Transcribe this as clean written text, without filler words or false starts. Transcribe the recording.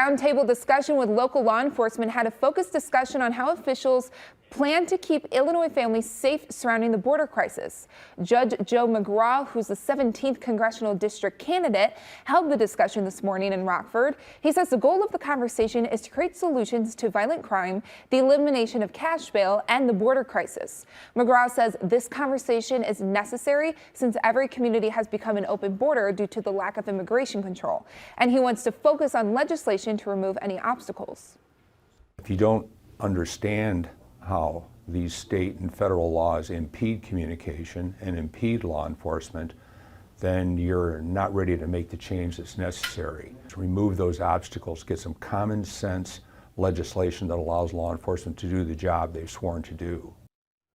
roundtable discussion with local law enforcement had a focused discussion on how officials plan to keep Illinois families safe surrounding the border crisis. Judge Joe McGraw, who's the 17th congressional district candidate, held the discussion this morning in Rockford. He says the goal of the conversation is to create solutions to violent crime, the elimination of cash bail, and the border crisis. McGraw says this conversation is necessary since every community has become an open border due to the lack of immigration control, and he wants to focus on legislation to remove any obstacles. If you don't understand how these state and federal laws impede communication and impede law enforcement, then you're not ready to make the change that's necessary. To remove those obstacles, get some common sense legislation that allows law enforcement to do the job they've sworn to do.